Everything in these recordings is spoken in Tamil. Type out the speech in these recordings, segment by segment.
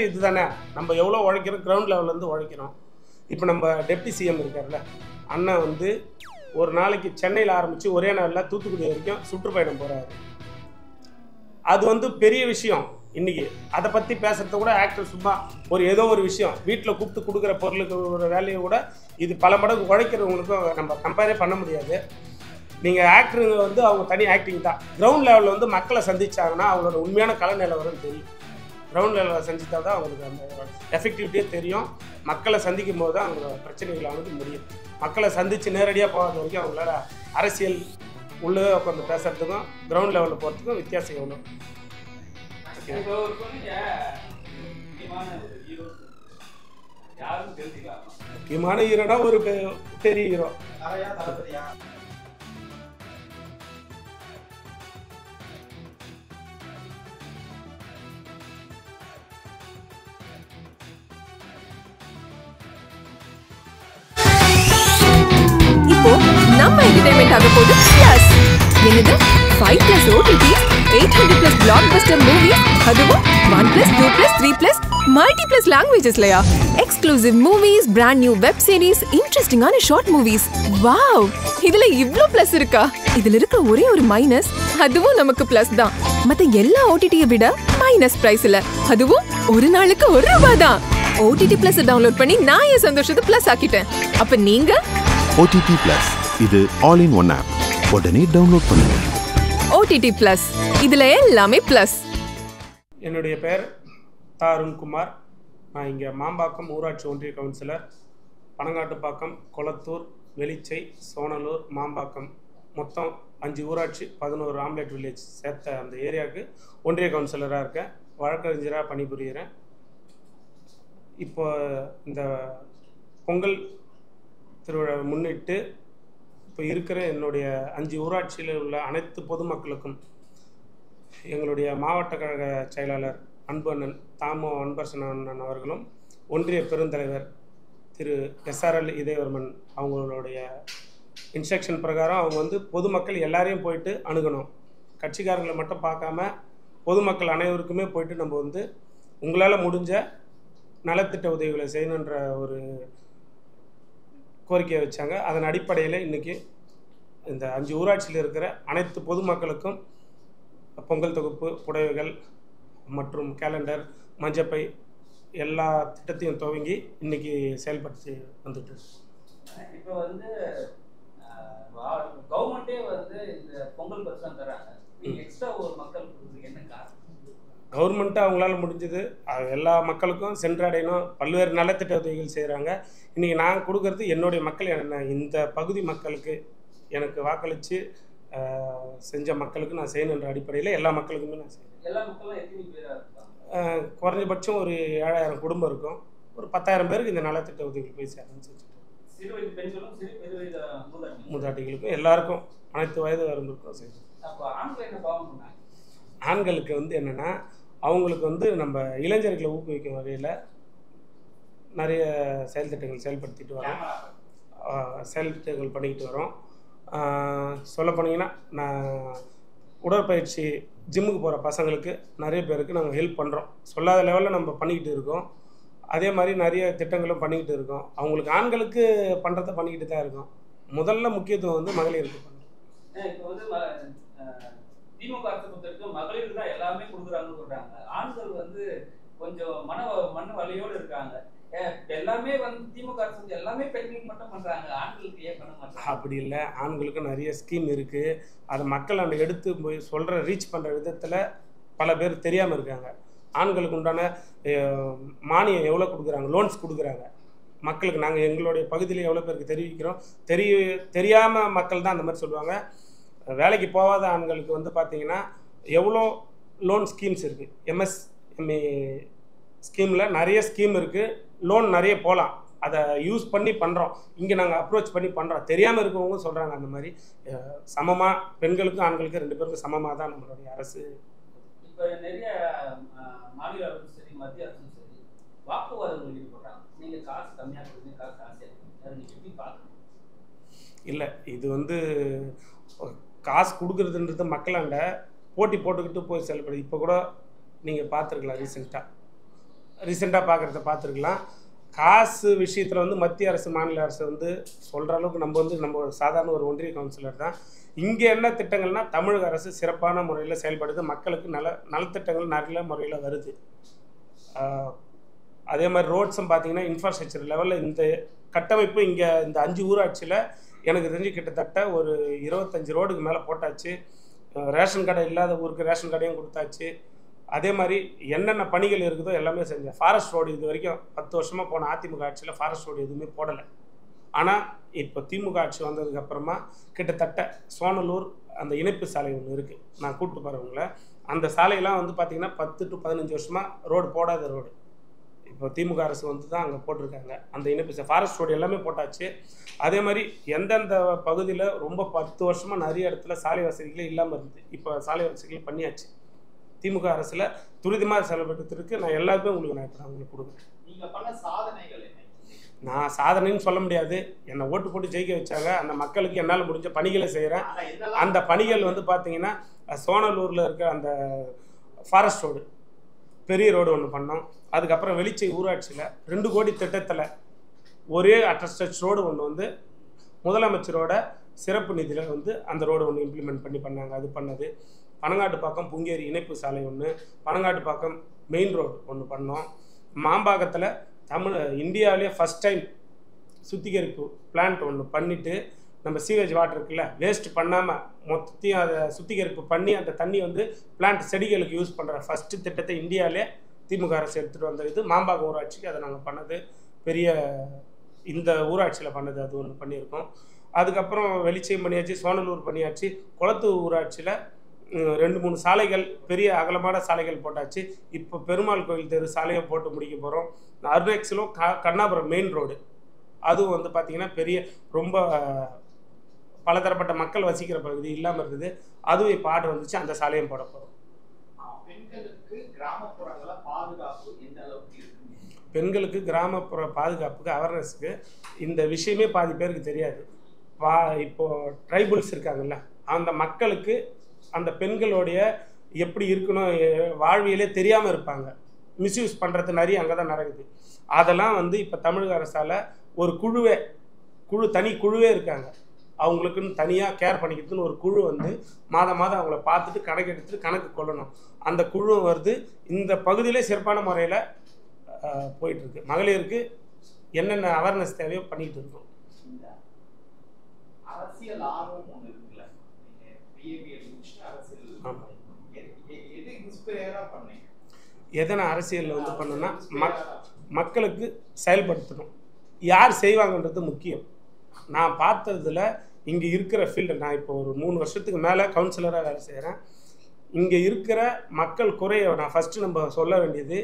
இதுதானே நம்ம எவ்வளோ உழைக்கிறோம், கிரவுண்ட் லெவல்லேருந்து உழைக்கிறோம். இப்போ நம்ம டெப்டி சிஎம் இருக்கார்ல, அண்ணன் வந்து ஒரு நாளைக்கு சென்னையில் ஆரம்பித்து ஒரே நாளில் தூத்துக்குடி வரைக்கும் சுற்றுப்பயணம் போகிறாரு. அது வந்து பெரிய விஷயம். இன்றைக்கி அதை பற்றி பேசுகிறத கூட ஆக்டர் சும்மா ஏதோ ஒரு விஷயம் வீட்டில் கூப்பிட்டு கொடுக்குற பொருளுக்கு ஒரு வேலையை கூட இது பல மடங்கு உழைக்கிறவங்களுக்கும் நம்ம கம்பேரே பண்ண முடியாது. நீங்கள் ஆக்டருங்க வந்து அவங்க தனி ஆக்டிங் தான். கிரவுண்ட் லெவலில் வந்து மக்களை சந்திச்சாங்கன்னா அவங்களோட உண்மையான கலை நிலவரம் தெரியும். கிரவுண்ட் லெவலில் சந்தித்தா தான் அவங்களுக்கு அந்த எஃபெக்டிவிட்டியே தெரியும். மக்களை சந்திக்கும் போது தான் அவங்களோட பிரச்சனைகளை வந்து முடியும். மக்களை சந்தித்து நேரடியாக போகாத வரைக்கும் அவங்களால அரசியல் உள்ளே உட்காந்து பேசுகிறதுக்கும் கிரவுண்ட் லெவலில் போகிறதுக்கும் வித்தியாசம் எவ்வளோ. முக்கியமான ஹீரோனா ஒரு பெரிய ஹீரோ. இப்போ நம்ம என்டர்டைன்மெண்ட் ஆக போகுது பிளஸ். என்னது 5+ OTT 800+ blockbuster movies, அதுவும் 1+, 2+, 3+, multi+ languagesலயா? Exclusive movies, brand new web series, இன்ட்ரெஸ்டிங்கான ஷார்ட் மூவிஸ். வாவ், இதுல இவ்ளோ பிளஸ் இருக்கா? இதுல இருக்க ஒரே ஒரு மைனஸ், அதுவும் நமக்கு பிளஸ் தான். மத்த எல்லா OTT-யை விட மைனஸ் பிரைஸ் இல்ல, அதுவும் ஒரு நாளுக்கு ₹1 தான். OTT Plus டவுன்லோட் பண்ணி நான் என் சந்தோஷத்தை பிளஸ் ஆக்கிட்டேன். அப்ப நீங்க OTT Plus இது ஆல் இன் ஒன் ஆப். உடனே டவுன்லோட் பண்ணுங்க. OTT Plus இதுல எல்லாமே பிளஸ். என்னுடைய பெயர் தாருண்குமார். நான் இங்கே மாம்பாக்கம் ஊராட்சி ஒன்றிய கவுன்சிலர். பனங்காட்டுப்பாக்கம், கொளத்தூர், வெளிச்சை, சோனலூர், மாம்பாக்கம் மொத்தம் 5 ஊராட்சி 11 ஆம்லேட் வில்லேஜ் சேர்த்த அந்த ஏரியாவுக்கு ஒன்றிய கவுன்சிலராக இருக்கேன். வழக்கறிஞராக பணிபுரிகிறேன். இப்போ இந்த பொங்கல் திருவிழாவை முன்னிட்டு இப்போ இருக்கிற என்னுடைய 5 ஊராட்சியில் உள்ள அனைத்து பொதுமக்களுக்கும் எங்களுடைய மாவட்ட கழக செயலாளர் அன்பு அண்ணன் தாமோ அன்பரசன் அண்ணன் அவர்களும் ஒன்றிய பெருந்தலைவர் திரு SRL இதயவர்மன் அவங்களுடைய இன்ஸ்ட்ரக்ஷன் பிரகாரம் அவங்க வந்து பொதுமக்கள் எல்லாரையும் போயிட்டு அணுகணும். கட்சிக்காரங்களை மட்டும் பார்க்காம பொதுமக்கள் அனைவருக்குமே போயிட்டு நம்ம வந்து உங்களால் முடிஞ்ச நலத்திட்ட உதவிகளை செய்யணுன்ற ஒரு கோரிக்கையை வச்சாங்க. அதன் அடிப்படையில் இன்றைக்கி இந்த 5 ஊராட்சியில் இருக்கிற அனைத்து பொதுமக்களுக்கும் பொங்கல் தொகுப்பு, புடவைகள் மற்றும் கேலண்டர், மஞ்சப்பை எல்லா திட்டத்தையும் துவங்கி இன்றைக்கி செயல்படுத்தி வந்துட்டு. இப்போ வந்து கவர்மெண்ட்டே வந்து இந்த பொங்கல் பரிசு தராங்க. எக்ஸ்ட்ரா ஒரு மக்களுக்கு என்ன காரணம்? கவர்மெண்ட்டு அவங்களால முடிஞ்சது எல்லா மக்களுக்கும் சென்றடையணும். பல்வேறு நலத்திட்ட உதவிகள் செய்கிறாங்க. இன்றைக்கி நான் கொடுக்கறது என்னுடைய மக்கள், என்ன இந்த பகுதி மக்களுக்கு எனக்கு வாக்களித்து செஞ்ச மக்களுக்கு நான் செய்யணுன்ற அடிப்படையில் எல்லா மக்களுக்குமே நான் செய்யணும். எல்லா மக்களும் எத்தனை பேராக இருக்காங்க? குறைஞ்சபட்சம் ஒரு 7000 குடும்பம் இருக்கும். ஒரு 10,000 பேருக்கு இந்த நலத்திட்ட உதவிகள் போய் சேரணும்னு செஞ்சுட்டு சிறுவயது பெண்களும் பெருவயது மூதாட்டிகளுக்கும் எல்லாருக்கும் அனைத்து வயது வரம்பிற்கும் செய்யணும். அப்போ ஆண்கள் என்ன பாவம் பண்ணாங்க? ஆண்களுக்கு வந்து என்னென்னா அவங்களுக்கு வந்து நம்ம இளைஞர்களை ஊக்குவிக்கும் வகையில் நிறைய செயல்திட்டங்கள் செயல்படுத்திட்டு வரோம். செயல்திட்டங்கள் பண்ணிக்கிட்டு வரோம். சொல்ல போனீங்கன்னா நான் உடற்பயிற்சி ஜிம்முக்கு போகிற பசங்களுக்கு நிறைய பேருக்கு நாங்கள் ஹெல்ப் பண்ணுறோம். சொல்லாத லெவலில் நம்ம பண்ணிக்கிட்டு இருக்கோம். அதே மாதிரி நிறைய திட்டங்களும் பண்ணிக்கிட்டு இருக்கோம். அவங்களுக்கு ஆண்களுக்கு பண்ணுறத பண்ணிக்கிட்டு தான் இருக்கோம். முதல்ல முக்கியத்துவம் வந்து மகளிருக்கு பண்ணுறோம். இப்போ வந்து திமுக அரசு பொறுத்தவரைக்கும் மகளிருக்கு தான் எல்லாமே கொடுக்குறாங்கன்னு சொல்கிறாங்க. ஆண்கள் வந்து கொஞ்சம் மன வலியோடு இருக்காங்க. எல்லாமே வந்து திமுக அரசு வந்து எல்லாமே பெண்களுக்கு மட்டும் பண்ணுறாங்க, ஆண்களுக்கு ஏன் பண்ண மாட்டாங்க? அப்படி இல்லை, ஆண்களுக்கு நிறைய ஸ்கீம் இருக்குது. அதை மக்கள் அந்த எடுத்து போய் சொல்கிற ரீச் பண்ணுற விதத்தில் பல பேர் தெரியாமல் இருக்காங்க. ஆண்களுக்கு உண்டான மானியம் எவ்வளோ கொடுக்குறாங்க, லோன்ஸ் கொடுக்குறாங்க மக்களுக்கு. நாங்கள் எங்களுடைய பகுதியில் எவ்வளோ பேருக்கு தெரிவிக்கிறோம். தெரியாமல் மக்கள் தான் அந்த மாதிரி சொல்லுவாங்க. வேலைக்கு போகாத ஆண்களுக்கு வந்து பார்த்திங்கன்னா எவ்வளோ லோன் ஸ்கீம்ஸ் இருக்குது. MSME ஸ்கீமில் நிறைய ஸ்கீம் இருக்குது. லோன் நிறைய போகலாம். அதை யூஸ் பண்ணி பண்ணுறோம். இங்கே நாங்கள் அப்ரோச் பண்ணி பண்ணுறோம். தெரியாமல் இருக்கவங்க சொல்கிறாங்க. அந்த மாதிரி சமமாக பெண்களுக்கும் ஆண்களுக்கும் 2 பேருக்கும் சமமாக தான் நம்மளுடைய அரசு. இப்போ நிறைய மாநில அரசும் சரி, மத்திய அரசும் சரி வாக்குவாதங்கள் ஈடுபடுறாங்க. நீங்கள் காசு கம்மியாக கொடுங்க, காசு ஆசையாக கொடுங்க, அதை நீங்கள் எப்படி பார்க்கணும்? இல்லை, இது வந்து காசு கொடுக்குறதுன்றது மக்களாண்ட போட்டி போட்டுக்கிட்டு போய் செயல்படுது. இப்போ கூட நீங்கள் பார்த்துருக்கலாம், ரீசெண்டாக ரீசெண்டாக பார்க்குறத பார்த்துருக்கலாம். காசு விஷயத்தில் வந்து மத்திய அரசு மாநில அரசு வந்து சொல்கிற அளவுக்கு நம்ம ஒரு சாதாரண ஒரு ஒன்றிய கவுன்சிலர் தான். இங்கே என்ன திட்டங்கள்னால் தமிழக அரசு சிறப்பான முறையில் செயல்படுது. மக்களுக்கு நலத்திட்டங்கள் நல்ல முறையில் வருது. அதே மாதிரி ரோட்ஸும் பார்த்தீங்கன்னா இன்ஃப்ராஸ்ட்ரக்சர் லெவலில் இந்த கட்டமைப்பு இங்கே இந்த 5 ஊராட்சியில் எனக்கு தெரிஞ்சு கிட்டத்தட்ட ஒரு 25 ரோடுக்கு மேலே போட்டாச்சு. ரேஷன் கடை இல்லாத ஊருக்கு ரேஷன் கடையும் கொடுத்தாச்சு. அதே மாதிரி என்னென்ன பணிகள் இருக்குதோ எல்லாமே செஞ்சேன். ஃபாரஸ்ட் ரோடு இது வரைக்கும் 10 வருஷமாக போன அதிமுக ஆட்சியில் ஃபாரஸ்ட் ரோடு எதுவுமே போடலை. ஆனால் இப்போ திமுக ஆட்சி வந்ததுக்கப்புறமா கிட்டத்தட்ட சோனலூர் அந்த இணைப்பு சாலை ஒன்று இருக்குது, நான் கூப்பிட்டு போகிறவங்கள. அந்த சாலையெல்லாம் வந்து பார்த்திங்கன்னா 10 to 15 வருஷமாக ரோடு போடாத ரோடு. இப்போ திமுக அரசு வந்து தான் அங்கே போட்டிருக்காங்க அந்த இணைப்பு ஃபாரஸ்ட் ரோடு எல்லாமே போட்டாச்சு. அதே மாதிரி எந்தெந்த பகுதியில் ரொம்ப 10 வருஷமாக நிறைய இடத்துல சாலை வசதிகளே இல்லாமல் இருந்தது, இப்போ சாலை வசதிகள் பண்ணியாச்சு. திமுக அரசில் துரிதமாக செயல்படுத்திருக்கு. நான் எல்லாருமே நான் இப்போ உங்களுக்கு கொடுக்குறேன். நீங்கள் பண்ண சாதனைகள் என்ன? நான் சாதனைன்னு சொல்ல முடியாது. என்னை ஓட்டு போட்டு ஜெயிக்க வச்சாங்க. அந்த மக்களுக்கு என்னால் முடிஞ்ச பணிகளை செய்கிறேன். அந்த பணிகள் வந்து பார்த்தீங்கன்னா சோனலூரில் இருக்க அந்த ஃபாரஸ்ட் ரோடு பெரிய ரோடு ஒன்று பண்ணோம். அதுக்கப்புறம் வெளிச்சை ஊராட்சியில் 2 கோடி திட்டத்தில் ஒரே அட்டஸ்டச் ரோடு ஒன்று வந்து முதலமைச்சரோட சிறப்பு நிதியில் வந்து அந்த ரோடு ஒன்று இம்ப்ளிமெண்ட் பண்ணாங்க. அது பண்ணது. பனங்காட்டுப்பாக்கம் புங்கேரி இணைப்பு சாலை ஒன்று, பனங்காட்டுப்பாக்கம் மெயின் ரோடு ஒன்று பண்ணோம். மாம்பாக்கத்தில் இந்தியாவிலே ஃபஸ்ட் டைம் சுத்திகரிப்பு பிளான்ட் ஒன்று பண்ணிவிட்டு நம்ம சீவேஜ் வாட்டர் இருக்குல்ல வேஸ்ட் பண்ணாமல் மொத்தத்தையும் அதை சுத்திகரிப்பு பண்ணி அந்த தண்ணி வந்து பிளான்ட் செடிகளுக்கு யூஸ் பண்ணுற ஃபஸ்ட்டு திட்டத்தை இந்தியாவிலே திமுக அரசு எடுத்துகிட்டு வந்த இது மாம்பாக்கம் ஊராட்சிக்கு அதை நாங்கள் பண்ணது. பெரிய இந்த ஊராட்சியில் பண்ணது அது ஒன்று பண்ணியிருக்கோம். அதுக்கப்புறம் வெளிச்சையும் பண்ணியாச்சு, சோனலூர் பண்ணியாச்சு. குளத்தூர் ஊராட்சியில் 2-3 சாலைகள் பெரிய அகலமான சாலைகள் போட்டாச்சு. இப்போ பெருமாள் கோயில் தெரு சாலையை போட்டு முடிக்க போகிறோம். அருணாச்சலம் கண்ணாபுரம் மெயின் ரோடு அதுவும் வந்து பார்த்திங்கன்னா பெரிய ரொம்ப பலதரப்பட்ட மக்கள் வசிக்கிற பகுதி இல்லாமல் இருக்குது. அதுவும் இப்போ ஆர்டர் வந்துச்சு, அந்த சாலையும் போட போகிறோம். பெண்களுக்கு கிராமப்புறங்கள பாதுகாப்பு எந்த அளவுக்கு இருக்கு? பெண்களுக்கு கிராமப்புற பாதுகாப்புக்கு அவேர்னஸ்க்கு இந்த விஷயமே பாதி பேருக்கு தெரியாது. இப்போது ட்ரைபல்ஸ் இருக்காங்கல்ல அந்த மக்களுக்கு அந்த பெண்களுடைய எப்படி இருக்கணும் வாழ்வியலே தெரியாமல் இருப்பாங்க. மிஸ்யூஸ் பண்ணுறது நிறைய அங்கே தான் நடக்குது. அதெல்லாம் வந்து இப்போ தமிழக அரசால் ஒரு தனி குழுவே இருக்காங்க. அவங்களுக்குன்னு தனியாக கேர் பண்ணிக்கிறதுன்னு ஒரு குழு வந்து மாதம் அவங்கள பார்த்துட்டு கணக்கு எடுத்துட்டு கணக்கு கொள்ளணும். அந்த குழு வருது. இந்த பகுதியிலே சிறப்பான முறையில் போயிட்டுருக்கு. மகளிருக்கு என்னென்ன அவேர்னஸ் தேவையோ பண்ணிகிட்டு இருக்கோம். அரசியல் ஆர்வம் ஒன்று இருக்குல்ல, எதை நான் அரசியலில் வந்து பண்ணேன்னா மக்களுக்கு செயல்படுத்தணும். யார் செய்வாங்கன்றது முக்கியம். நான் பார்த்ததில் இங்கே இருக்கிற ஃபீல்டு, நான் இப்போ ஒரு 3 வருஷத்துக்கு மேலே கவுன்சிலராக வேலை செய்கிறேன். இங்கே இருக்கிற மக்கள் குறைய நான் ஃபஸ்ட்டு நம்ம சொல்ல வேண்டியது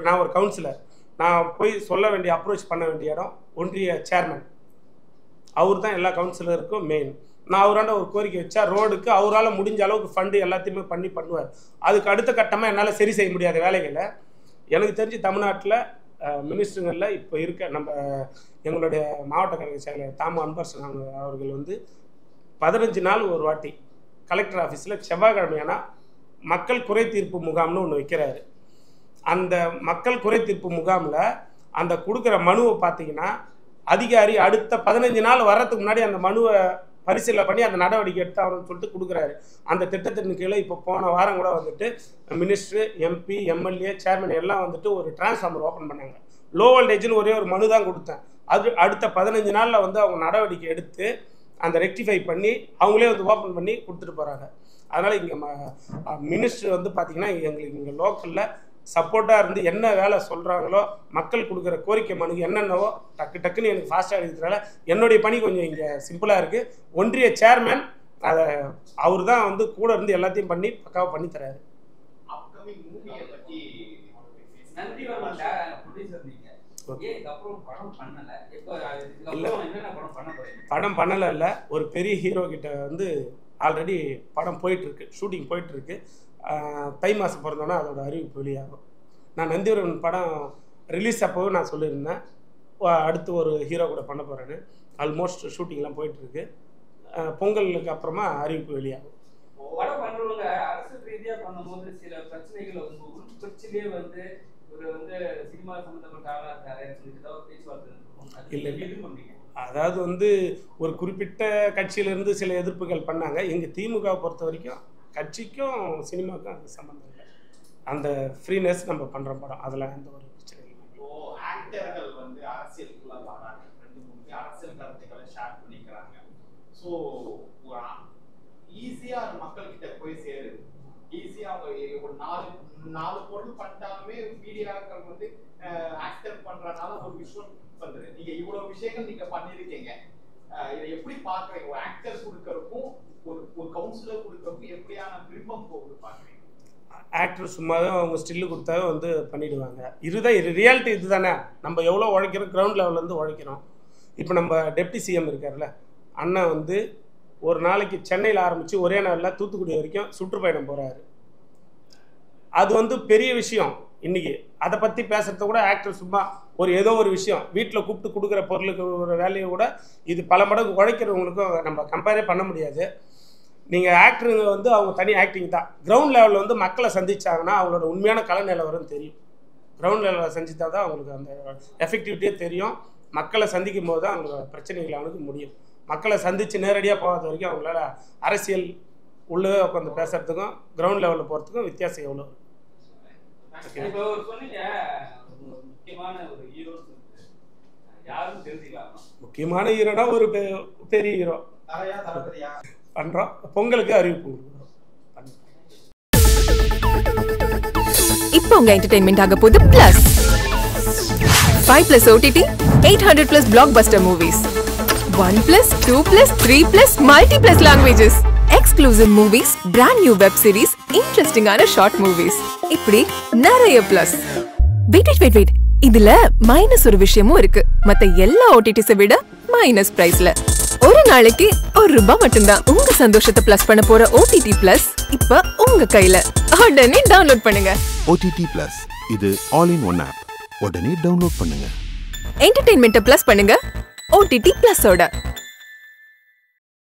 நான் ஒரு கவுன்சிலர், நான் போய் சொல்ல வேண்டிய அப்ரோச் பண்ண வேண்டிய இடம் ஒன்றிய சேர்மன். அவர் தான் எல்லா கவுன்சிலருக்கும் மெயின். நான் அவராண்ட ஒரு கோரிக்கை வச்சா ரோடுக்கு அவரால் முடிஞ்ச அளவுக்கு ஃபண்டு எல்லாத்தையுமே பண்ணுவார். அதுக்கு அடுத்த கட்டமாக என்னால் சரி செய்ய முடியாத வேலைகளை எனக்கு தெரிஞ்சு தமிழ்நாட்டில் மினிஸ்டருங்களில் இப்போ இருக்க எங்களுடைய மாவட்ட கழக செயலர் தாமு அன்பரசன் அவர்கள் வந்து 15 நாள் ஒரு வாட்டி கலெக்டர் ஆஃபீஸில் செவ்வாய்க்கிழமையானா மக்கள் குறை தீர்ப்பு முகாம்னு ஒன்று வைக்கிறாரு. அந்த மக்கள் குறை தீர்ப்பு முகாமில் அந்த கொடுக்குற மனுவை பார்த்தீங்கன்னா அதிகாரி அடுத்த 15 நாள் வர்றதுக்கு முன்னாடி அந்த மனுவை பரிசீலனை பண்ணி அந்த நடவடிக்கை எடுத்து அவருன்னு சொல்லிட்டு கொடுக்குறாரு. அந்த திட்டத்தின் கீழே இப்போ போன வாரம் கூட வந்துட்டு மினிஸ்டர், எம்பி, எம்எல்ஏ, சேர்மன் எல்லாம் வந்துட்டு ஒரு டிரான்ஸ்ஃபார்மர் ஓப்பன் பண்ணாங்க. லோ வோல்டேஜ்னு ஒரே ஒரு மனு தான் கொடுத்தேன். அது அடுத்த 15 நாளில் வந்து அவங்க நடவடிக்கை எடுத்து அந்த ரெக்டிஃபை பண்ணி அவங்களே வந்து ஓப்பன் பண்ணி கொடுத்துட்டு போகிறாங்க. அதனால் இங்கே மினிஸ்டர் வந்து பார்த்திங்கன்னா எங்களுக்கு இங்கே லோக்கலில் சப்போர்ட்டாக இருந்து என்ன வேலை சொல்கிறாங்களோ மக்கள் கொடுக்குற கோரிக்கை மனுக்கு என்னென்னவோ டக்குன்னு எனக்கு ஃபாஸ்ட்டாக இருக்கிறதால என்னுடைய பணி கொஞ்சம் இங்கே சிம்பிளாக இருக்குது. ஒன்றிய சேர்மேன் அதை அவர் தான் வந்து கூட இருந்து எல்லாத்தையும் பண்ணி பக்காவாக பண்ணி தராரு. படம் பண்ணலை இல்லை, ஒரு பெரிய ஹீரோ கிட்ட வந்து ஆல்ரெடி படம் போயிட்டுருக்கு, ஷூட்டிங் போயிட்டுருக்கு. தை மாதம் பிறந்தோன்னா அதோட அறிவிப்பு வெளியாகும். நான் நந்திவரன் படம் ரிலீஸ் அப்போவே நான் சொல்லியிருந்தேன் அடுத்து ஒரு ஹீரோ கூட பண்ண போகிறேன்னு. ஆல்மோஸ்ட் ஷூட்டிங்லாம் போயிட்டுருக்கு. பொங்கலுக்கு அப்புறமா அறிவிப்பு வெளியாகும். படம் பண்ணுறவங்க அரசு ரீதியாக பண்ணும்போது சில பிரச்சனைகளை உங்கள் உள்கட்சியிலே வந்து ஒரு வந்து சினிமா சம்பந்தப்பட்ட ஆளா இருக்காரு சொல்லிட்டு ஏதாவது பேச்சுவார்த்தை இல்லை. எது பண்ணீங்க? அதாவது வந்து ஒரு குறிப்பிட்ட கட்சியிலேருந்து சில எதிர்ப்புகள் பண்ணாங்க. எங்கள் திமுகவை பொறுத்த வரைக்கும் கட்சிக்கும் சினிமாவுக்கும் அது சம்மந்தம் இல்லை. அந்த ஃப்ரீனஸ் நம்ம பண்ணுற படம், அதில் எந்த ஒரு பிரச்சனை இல்லை. இப்போ ஆக்டர்கள் வந்து அரசியலுக்குள்ள வராங்க, 2-3 அரசியல் கருத்துக்களை ஷேர் பண்ணிக்கிறாங்க. ஸோ ஈஸியா மக்கள்கிட்ட போய் சேருது. ஈஸியா ஒரு 4 பொருள் பண்ணிட்டாலுமே மீடியாக்கள் வந்து ஆக்டர் பண்றதுனால ஒரு விஷயம் பண்றது. நீங்க இவ்வளவு விஷயங்கள் நீங்க பண்ணிருக்கீங்க, இதை எப்படி பாக்குறீங்க? ஒரு ஆக்டர் கொடுக்கறதுக்கும் ஒரு கவுன்சிலர் கொடுக்கறதுக்கும் எப்படியான விருப்பம் போகுது பாக்குறீங்க? ஆக்டர் சும்மாவே அவங்க ஸ்டில்லு கொடுத்தாவே வந்து பண்ணிவிடுவாங்க. இதுதான் ரியாலிட்டி. இது தானே நம்ம எவ்வளோ உழைக்கிறோம், கிரவுண்ட் லெவல்லேருந்து உழைக்கிறோம். இப்போ நம்ம டெப்டி சிஎம் இருக்கார்ல, அண்ணன் வந்து ஒரு நாளைக்கு சென்னையில் ஆரம்பித்து ஒரே நாளில் தூத்துக்குடி வரைக்கும் சுற்றுப்பயணம் போகிறாரு. அது வந்து பெரிய விஷயம். இன்றைக்கி அதை பற்றி பேசுகிறத கூட ஆக்டர் சும்மா ஏதோ ஒரு விஷயம் வீட்டில் கூப்பிட்டு கொடுக்குற பொருளுக்கு ஒரு வேலையை கூட இது பல மடங்கு உழைக்கிறவங்களுக்கும் நம்ம கம்பேரே பண்ண முடியாது. நீங்கள் ஆக்டருங்க வந்து அவங்க தனி ஆக்டிங் தான். கிரவுண்ட் லெவலில் வந்து மக்களை சந்திச்சாங்கன்னா அவங்களோட உண்மையான கலை நிலவரம் தெரியும். கிரவுண்ட் லெவலில் சந்தித்தா தான் அவங்களுக்கு அந்த எஃபெக்டிவிட்டியே தெரியும். மக்களை சந்திக்கும் போது தான் அவங்களோட பிரச்சனைகளை அவனுக்கு முடியும். மக்களை சந்தித்து நேரடியாக போகாத வரைக்கும் அவங்களால அரசியல் உள்ளே உட்காந்து பேசுகிறதுக்கும் கிரவுண்ட் லெவலில் போகிறதுக்கும் வித்தியாசம் எவ்வளோ. இப்போ சொன்னீங்க முக்கியமான ஒரு ஹீரோ யாரும் தெரிஞ்சுக்கலாம். முக்கியமான ஹீரோனா ஒரு பெரிய ஹீரோ பண்ணுறோம். பொங்கலுக்கு அறிவிப்பு இப்போ உங்க என்டர்டெயின்மெண்ட் ஆக போகுது plus 5+ OTT 800+ blockbuster movies 1+, 2+, 3+ multi+ languages exclusive movies brand new web series interesting ஆன short movies இப்படி நிறைய பிளஸ். வெயிட் இதுல மைனஸ் ஒரு விஷயமும் இருக்கு. மத்த எல்லா ஓடிடிஸை விட மைனஸ் பிரைஸ்ல ஒரு நாளைக்கு ₹1 மட்டும்தான். உங்க சந்தோஷத்தை பிளஸ் பண்ண போற OTT பிளஸ் இப்ப உங்க கையில. உடனே டவுன்லோட் பண்ணுங்க. OTT Plus இது ஆல் இன் ஒன் ஆப். உடனே டவுன்லோட் பண்ணுங்க. என்டர்டெயின்மெண்ட்டை பிளஸ் பண்ணுங்க OTT பிளஸோட.